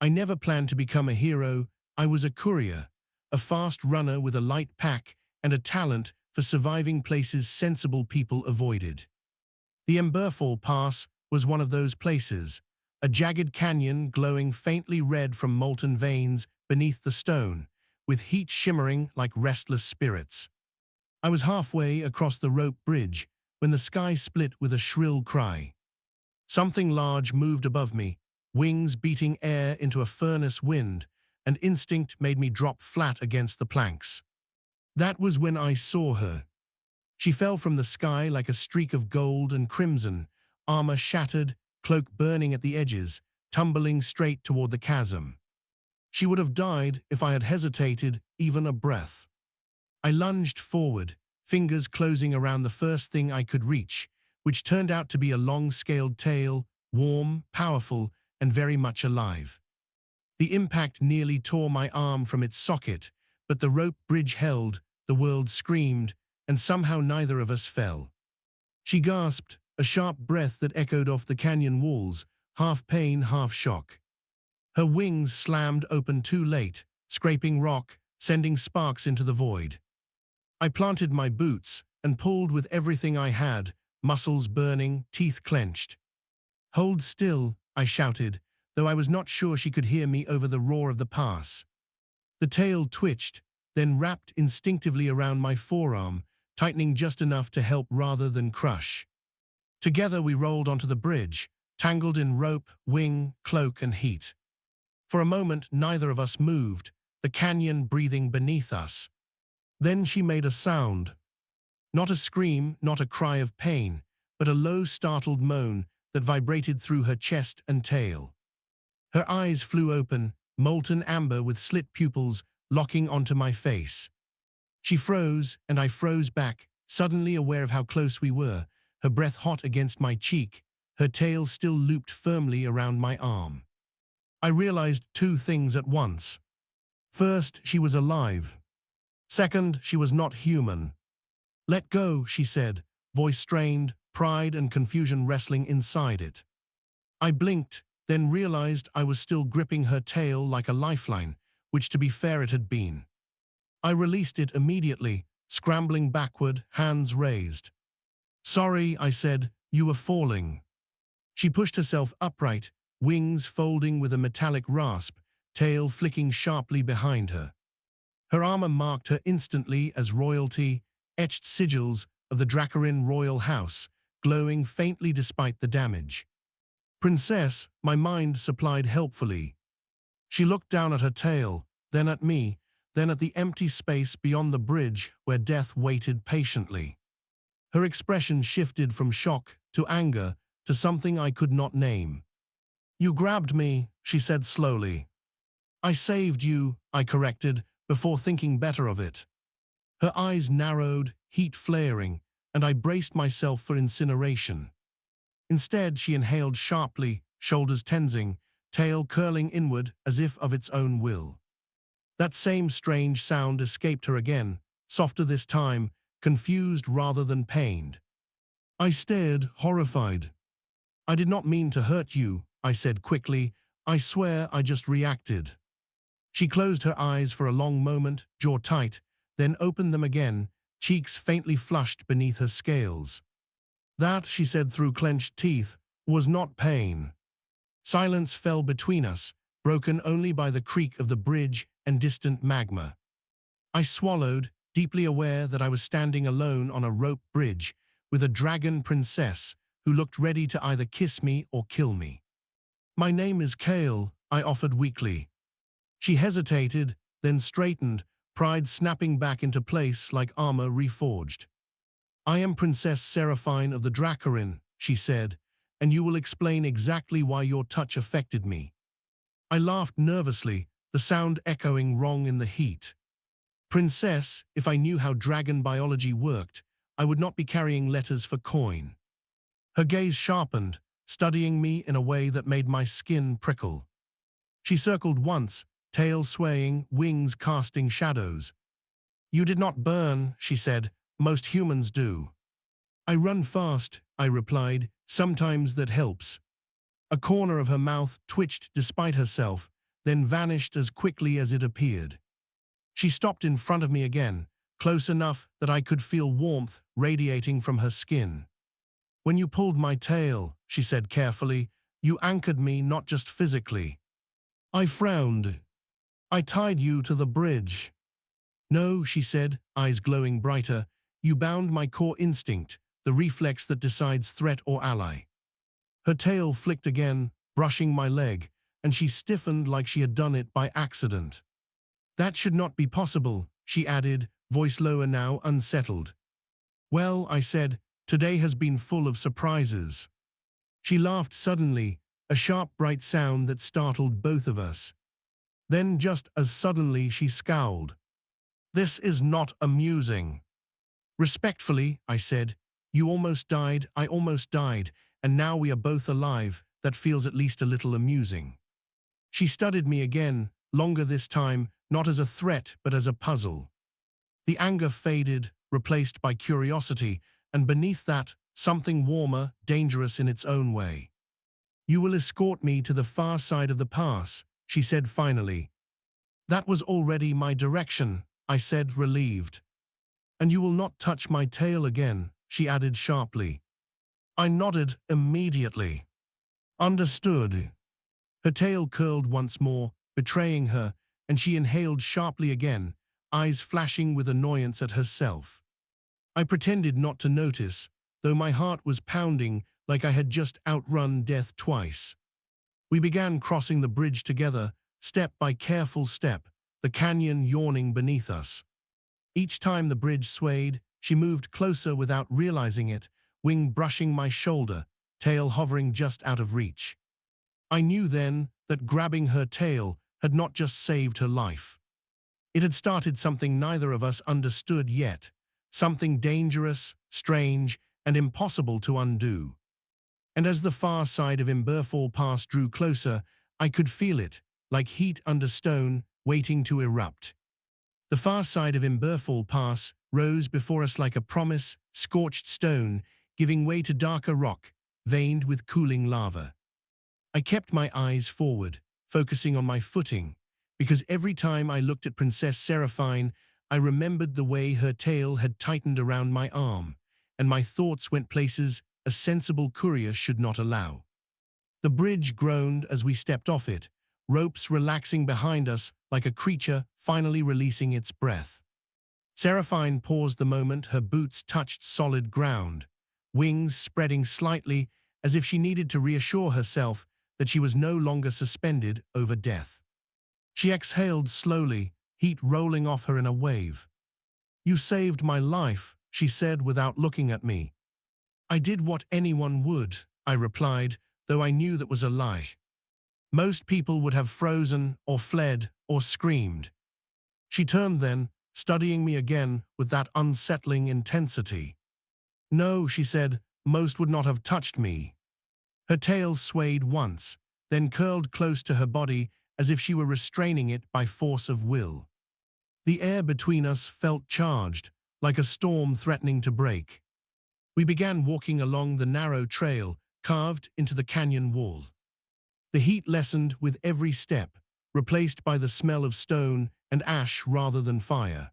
I never planned to become a hero. I was a courier, a fast runner with a light pack and a talent for surviving places sensible people avoided. The Immerse Pass was one of those places, a jagged canyon glowing faintly red from molten veins beneath the stone, with heat shimmering like restless spirits. I was halfway across the rope bridge when the sky split with a shrill cry. Something large moved above me, wings beating air into a furnace wind, and instinct made me drop flat against the planks. That was when I saw her. She fell from the sky like a streak of gold and crimson, armor shattered, cloak burning at the edges, tumbling straight toward the chasm. She would have died if I had hesitated even a breath. I lunged forward, fingers closing around the first thing I could reach, which turned out to be a long-scaled tail, warm, powerful, and very much alive. The impact nearly tore my arm from its socket, but the rope bridge held, the world screamed, and somehow neither of us fell. She gasped, a sharp breath that echoed off the canyon walls, half pain, half shock. Her wings slammed open too late, scraping rock, sending sparks into the void. I planted my boots and pulled with everything I had, muscles burning, teeth clenched. "Hold still," I shouted, though I was not sure she could hear me over the roar of the pass. The tail twitched, then wrapped instinctively around my forearm, tightening just enough to help rather than crush. Together we rolled onto the bridge, tangled in rope, wing, cloak, and heat. For a moment, neither of us moved, the canyon breathing beneath us. Then she made a sound. Not a scream, not a cry of pain, but a low, startled moan that vibrated through her chest and tail. Her eyes flew open, molten amber with slit pupils locking onto my face. She froze, and I froze back, suddenly aware of how close we were, her breath hot against my cheek, her tail still looped firmly around my arm. I realized two things at once. First, she was alive. Second, she was not human. "Let go," she said, voice strained, pride and confusion wrestling inside it. I blinked, then realized I was still gripping her tail like a lifeline, which to be fair it had been. I released it immediately, scrambling backward, hands raised. "Sorry," I said, "you were falling." She pushed herself upright, wings folding with a metallic rasp, tail flicking sharply behind her. Her armor marked her instantly as royalty, etched sigils of the Dracarin royal house, glowing faintly despite the damage. "Princess," my mind supplied helpfully. She looked down at her tail, then at me, then at the empty space beyond the bridge where death waited patiently. Her expression shifted from shock to anger to something I could not name. "You grabbed me," she said slowly. "I saved you," I corrected, before thinking better of it. Her eyes narrowed, heat flaring, and I braced myself for incineration. Instead, she inhaled sharply, shoulders tensing, tail curling inward as if of its own will. That same strange sound escaped her again, softer this time, confused rather than pained. I stared, horrified. "I did not mean to hurt you," I said quickly. "I swear I just reacted." She closed her eyes for a long moment, jaw tight, then opened them again, cheeks faintly flushed beneath her scales. "That," she said through clenched teeth, "was not pain." Silence fell between us, broken only by the creak of the bridge and distant magma. I swallowed, deeply aware that I was standing alone on a rope bridge with a dragon princess who looked ready to either kiss me or kill me. "My name is Kale," I offered weakly. She hesitated, then straightened, pride snapping back into place like armor reforged. "I am Princess Seraphine of the Dracarin," she said, "and you will explain exactly why your touch affected me." I laughed nervously, the sound echoing wrong in the heat. "Princess, if I knew how dragon biology worked, I would not be carrying letters for coin." Her gaze sharpened, studying me in a way that made my skin prickle. She circled once, tail swaying, wings casting shadows. "You did not burn," she said. "Most humans do." "I run fast," I replied. "Sometimes that helps." A corner of her mouth twitched despite herself, then vanished as quickly as it appeared. She stopped in front of me again, close enough that I could feel warmth radiating from her skin. "When you pulled my tail," she said carefully, "you anchored me not just physically." I frowned. "I tied you to the bridge." "No," she said, eyes glowing brighter, "you bound my core instinct, the reflex that decides threat or ally." Her tail flicked again, brushing my leg, and she stiffened like she had done it by accident. "That should not be possible," she added, voice lower now, unsettled. "Well," I said, "today has been full of surprises." She laughed suddenly, a sharp, bright sound that startled both of us. Then just as suddenly she scowled. "This is not amusing." "Respectfully," I said, "you almost died, I almost died, and now we are both alive. That feels at least a little amusing." She studied me again, longer this time, not as a threat but as a puzzle. The anger faded, replaced by curiosity, and beneath that, something warmer, dangerous in its own way. "You will escort me to the far side of the pass," she said finally. "That was already my direction," I said, relieved. "And you will not touch my tail again," she added sharply. I nodded immediately. "Understood." Her tail curled once more, betraying her, and she inhaled sharply again, eyes flashing with annoyance at herself. I pretended not to notice, though my heart was pounding like I had just outrun death twice. We began crossing the bridge together, step by careful step, the canyon yawning beneath us. Each time the bridge swayed, she moved closer without realizing it, wing brushing my shoulder, tail hovering just out of reach. I knew then that grabbing her tail had not just saved her life. It had started something neither of us understood yet, something dangerous, strange, and impossible to undo. And as the far side of Immerse Pass drew closer, I could feel it, like heat under stone, waiting to erupt. The far side of Immerse Pass rose before us like a promise, scorched stone, giving way to darker rock, veined with cooling lava. I kept my eyes forward, focusing on my footing, because every time I looked at Princess Seraphine, I remembered the way her tail had tightened around my arm, and my thoughts went places a sensible courier should not allow. The bridge groaned as we stepped off it, ropes relaxing behind us like a creature finally releasing its breath. Seraphine paused the moment her boots touched solid ground, wings spreading slightly as if she needed to reassure herself that she was no longer suspended over death. She exhaled slowly, heat rolling off her in a wave. "You saved my life," she said without looking at me. "I did what anyone would," I replied, though I knew that was a lie. "Most people would have frozen or fled or screamed." She turned then, studying me again with that unsettling intensity. "No," she said, "most would not have touched me." Her tail swayed once, then curled close to her body as if she were restraining it by force of will. The air between us felt charged, like a storm threatening to break. We began walking along the narrow trail carved into the canyon wall. The heat lessened with every step, replaced by the smell of stone and ash rather than fire.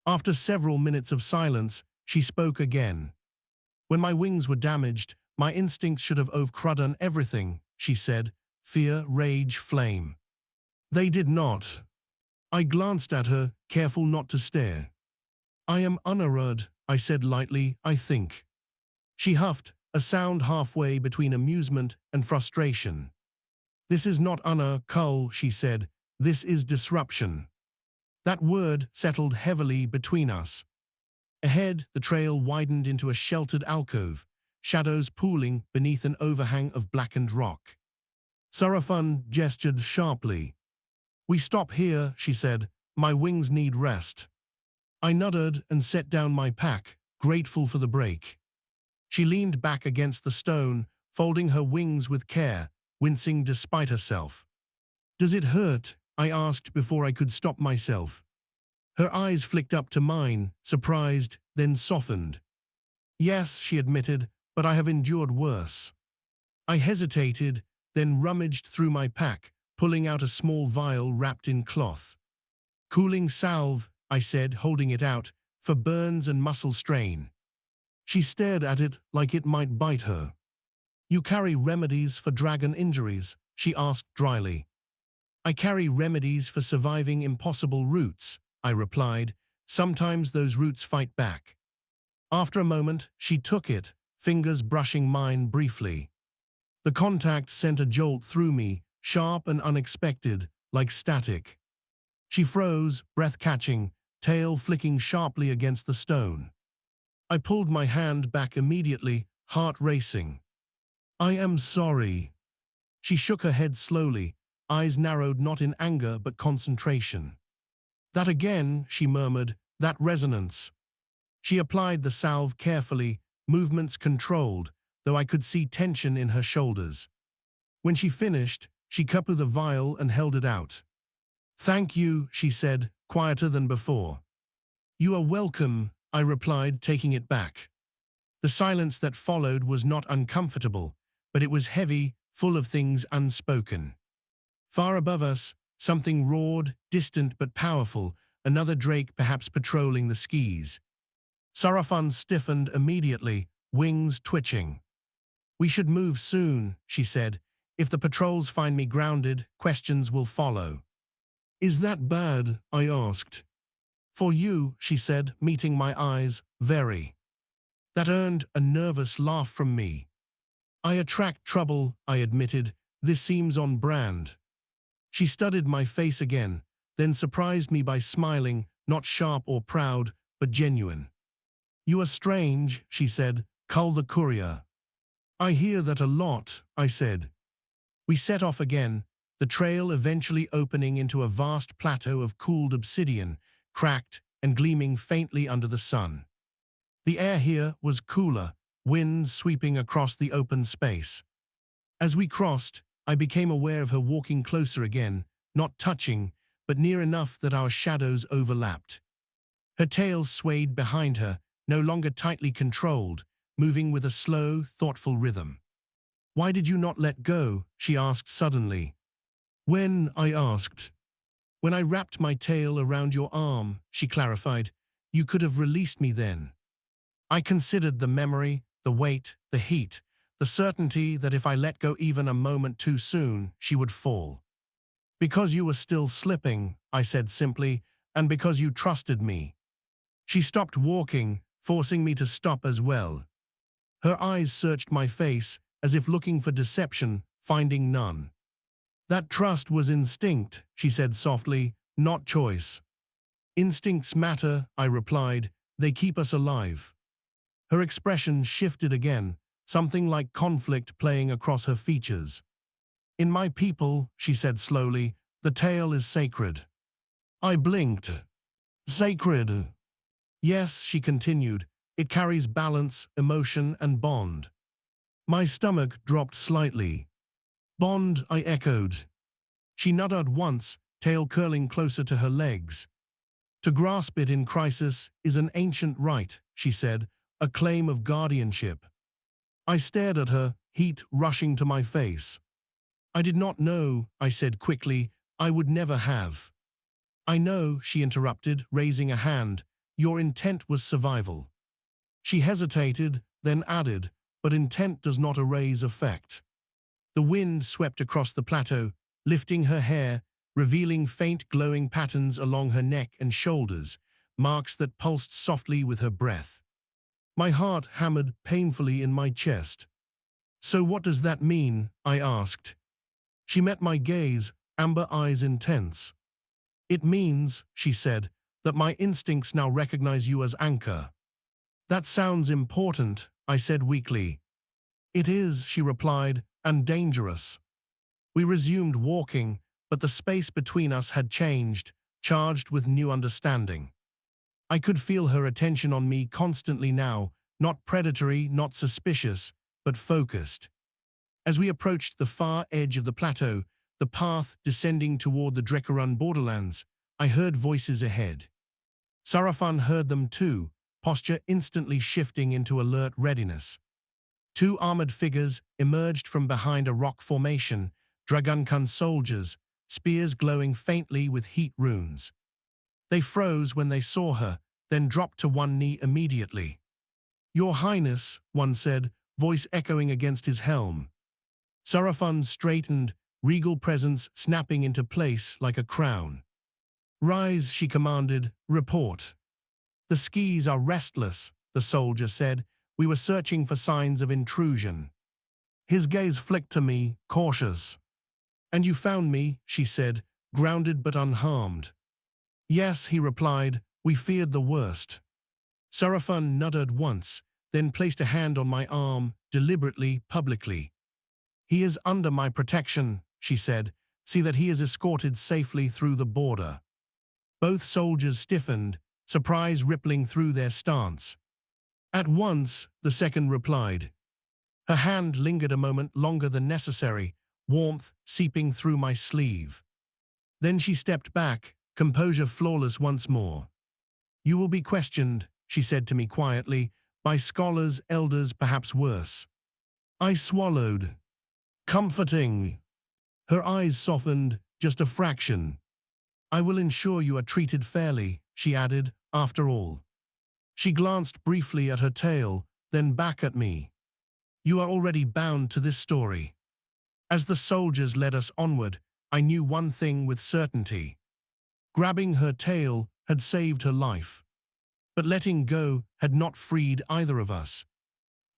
After several minutes of silence, she spoke again. "When my wings were damaged, my instincts should have overdone everything," she said, fear, rage, flame. "They did not." I glanced at her, careful not to stare. "I am unarrowed," I said lightly, "I think." She huffed, a sound halfway between amusement and frustration. "This is not Cull," she said. "This is disruption." That word settled heavily between us. Ahead, the trail widened into a sheltered alcove, shadows pooling beneath an overhang of blackened rock. Seraphine gestured sharply. "We stop here," she said. "My wings need rest." I nodded and set down my pack, grateful for the break. She leaned back against the stone, folding her wings with care, wincing despite herself. "Does it hurt?" I asked before I could stop myself. Her eyes flicked up to mine, surprised, then softened. "Yes," she admitted, "but I have endured worse." I hesitated, then rummaged through my pack, pulling out a small vial wrapped in cloth. Cooling salve, I said, holding it out, for burns and muscle strain. She stared at it like it might bite her. You carry remedies for dragon injuries? She asked dryly. I carry remedies for surviving impossible roots, I replied. Sometimes those roots fight back. After a moment, she took it, fingers brushing mine briefly. The contact sent a jolt through me, sharp and unexpected, like static. She froze, breath catching, tail flicking sharply against the stone. I pulled my hand back immediately, heart racing. I am sorry. She shook her head slowly, eyes narrowed not in anger but concentration. That again, she murmured, that resonance. She applied the salve carefully, movements controlled, though I could see tension in her shoulders. When she finished, she cupped the vial and held it out. Thank you, she said, quieter than before. You are welcome, I replied, taking it back. The silence that followed was not uncomfortable, but it was heavy, full of things unspoken. Far above us, something roared, distant but powerful, another drake perhaps patrolling the skies. Sarafan stiffened immediately, wings twitching. We should move soon, she said. If the patrols find me grounded, questions will follow. Is that bad? I asked. For you, she said, meeting my eyes, very. That earned a nervous laugh from me. I attract trouble, I admitted. This seems on brand. She studied my face again, then surprised me by smiling, not sharp or proud, but genuine. You are strange, she said, cull the courier. I hear that a lot, I said. We set off again, the trail eventually opening into a vast plateau of cooled obsidian, cracked and gleaming faintly under the sun. The air here was cooler, winds sweeping across the open space. As we crossed, I became aware of her walking closer again, not touching, but near enough that our shadows overlapped. Her tail swayed behind her, no longer tightly controlled, moving with a slow, thoughtful rhythm. Why did you not let go? She asked suddenly. When? I asked. When I wrapped my tail around your arm, she clarified. You could have released me then. I considered the memory, the weight, the heat, the certainty that if I let go even a moment too soon, she would fall. Because you were still slipping, I said simply, and because you trusted me. She stopped walking, forcing me to stop as well. Her eyes searched my face, as if looking for deception, finding none. That trust was instinct, she said softly, not choice. Instincts matter, I replied. They keep us alive. Her expression shifted again, something like conflict playing across her features. In my people, she said slowly, the tail is sacred. I blinked. Sacred. Yes, she continued, it carries balance, emotion, and bond. My stomach dropped slightly. Bond, I echoed. She nodded once, tail curling closer to her legs. To grasp it in crisis is an ancient right, she said, a claim of guardianship. I stared at her, heat rushing to my face. I did not know, I said quickly, I would never have. I know, she interrupted, raising a hand, your intent was survival. She hesitated, then added, but intent does not erase effect. The wind swept across the plateau, lifting her hair, revealing faint glowing patterns along her neck and shoulders, marks that pulsed softly with her breath. My heart hammered painfully in my chest. So what does that mean? I asked. She met my gaze, amber eyes intense. It means, she said, that my instincts now recognize you as anchor. That sounds important, I said weakly. It is, she replied, and dangerous. We resumed walking, but the space between us had changed, charged with new understanding. I could feel her attention on me constantly now, not predatory, not suspicious, but focused. As we approached the far edge of the plateau, the path descending toward the Drekarun borderlands, I heard voices ahead. Sarafan heard them too, posture instantly shifting into alert readiness. Two armored figures emerged from behind a rock formation, Dragunkan soldiers, spears glowing faintly with heat runes. They froze when they saw her, then dropped to one knee immediately. "Your Highness," one said, voice echoing against his helm. Seraphon straightened, regal presence snapping into place like a crown. "Rise," she commanded, "report." "The skis are restless," the soldier said. "We were searching for signs of intrusion." His gaze flicked to me, cautious. "And you found me," she said, grounded but unharmed. "Yes," he replied, "we feared the worst." Seraphon nodded once, then placed a hand on my arm, deliberately, publicly. "He is under my protection," she said. "See that he is escorted safely through the border." Both soldiers stiffened, surprise rippling through their stance. "At once," the second replied. Her hand lingered a moment longer than necessary, warmth seeping through my sleeve. Then she stepped back, composure flawless once more. "You will be questioned," she said to me quietly, "by scholars, elders, perhaps worse." I swallowed. "Comforting." Her eyes softened, just a fraction. "I will ensure you are treated fairly," she added, "after all." She glanced briefly at her tail, then back at me. "You are already bound to this story." As the soldiers led us onward, I knew one thing with certainty. Grabbing her tail had saved her life. But letting go had not freed either of us.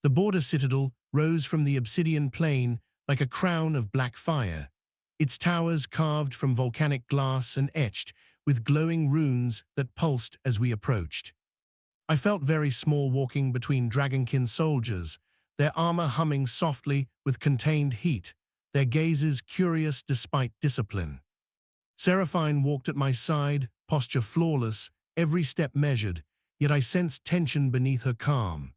The border citadel rose from the obsidian plain like a crown of black fire, its towers carved from volcanic glass and etched with glowing runes that pulsed as we approached. I felt very small walking between dragonkin soldiers, their armor humming softly with contained heat, their gazes curious despite discipline. Seraphine walked at my side, posture flawless, every step measured, yet I sensed tension beneath her calm.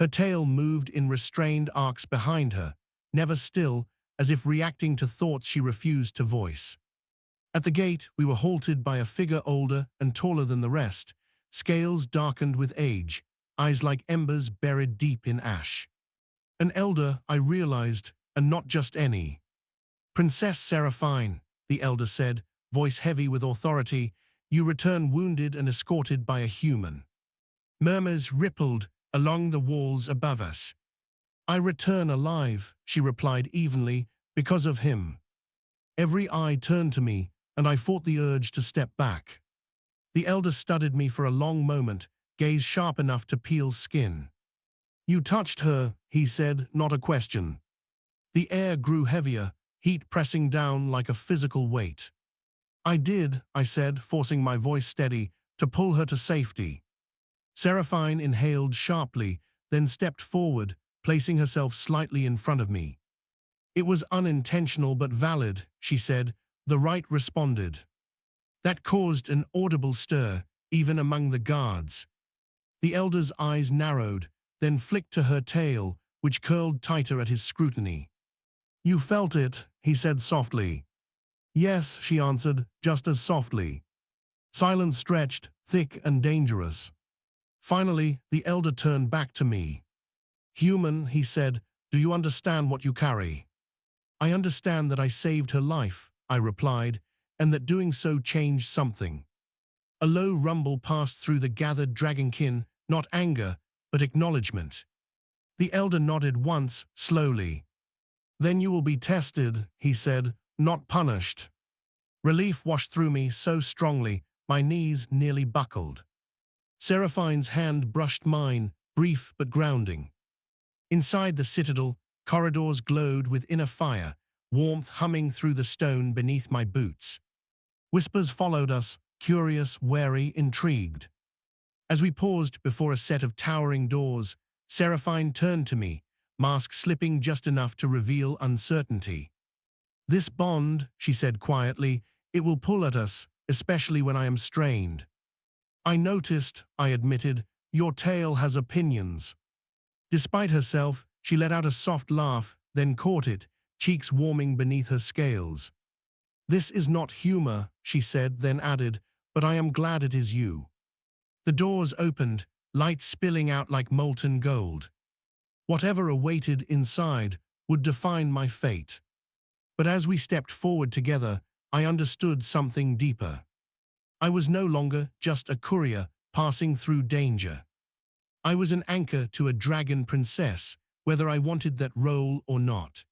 Her tail moved in restrained arcs behind her, never still, as if reacting to thoughts she refused to voice. At the gate, we were halted by a figure older and taller than the rest, scales darkened with age, eyes like embers buried deep in ash. An elder, I realized, and not just any. "Princess Seraphine," the elder said, voice heavy with authority, "you return wounded and escorted by a human." Murmurs rippled along the walls above us. "I return alive," she replied evenly, "because of him." Every eye turned to me, and I fought the urge to step back. The elder studied me for a long moment, gaze sharp enough to peel skin. "You touched her," he said, not a question. The air grew heavier, heat pressing down like a physical weight. "I did," I said, forcing my voice steady, "to pull her to safety." Seraphine inhaled sharply, then stepped forward, placing herself slightly in front of me. "It was unintentional but valid," she said. "The right responded." That caused an audible stir, even among the guards. The elder's eyes narrowed, then flicked to her tail, which curled tighter at his scrutiny. "You felt it," he said softly. "Yes," she answered, just as softly. Silence stretched, thick and dangerous. Finally, the elder turned back to me. "Human," he said, "do you understand what you carry?" "I understand that I saved her life," I replied, "and that doing so changed something." A low rumble passed through the gathered dragonkin, not anger, but acknowledgement. The elder nodded once, slowly. "Then you will be tested," he said, "not punished." Relief washed through me so strongly, my knees nearly buckled. Seraphine's hand brushed mine, brief but grounding. Inside the citadel, corridors glowed with inner fire, warmth humming through the stone beneath my boots. Whispers followed us, curious, wary, intrigued. As we paused before a set of towering doors, Seraphine turned to me, mask slipping just enough to reveal uncertainty. "This bond," she said quietly, "it will pull at us, especially when I am strained." "I noticed," I admitted, "your tail has opinions." Despite herself, she let out a soft laugh, then caught it, cheeks warming beneath her scales. "This is not humor," she said, then added, "but I am glad it is you." The doors opened, light spilling out like molten gold. Whatever awaited inside would define my fate. But as we stepped forward together, I understood something deeper. I was no longer just a courier passing through danger. I was an anchor to a dragon princess, whether I wanted that role or not.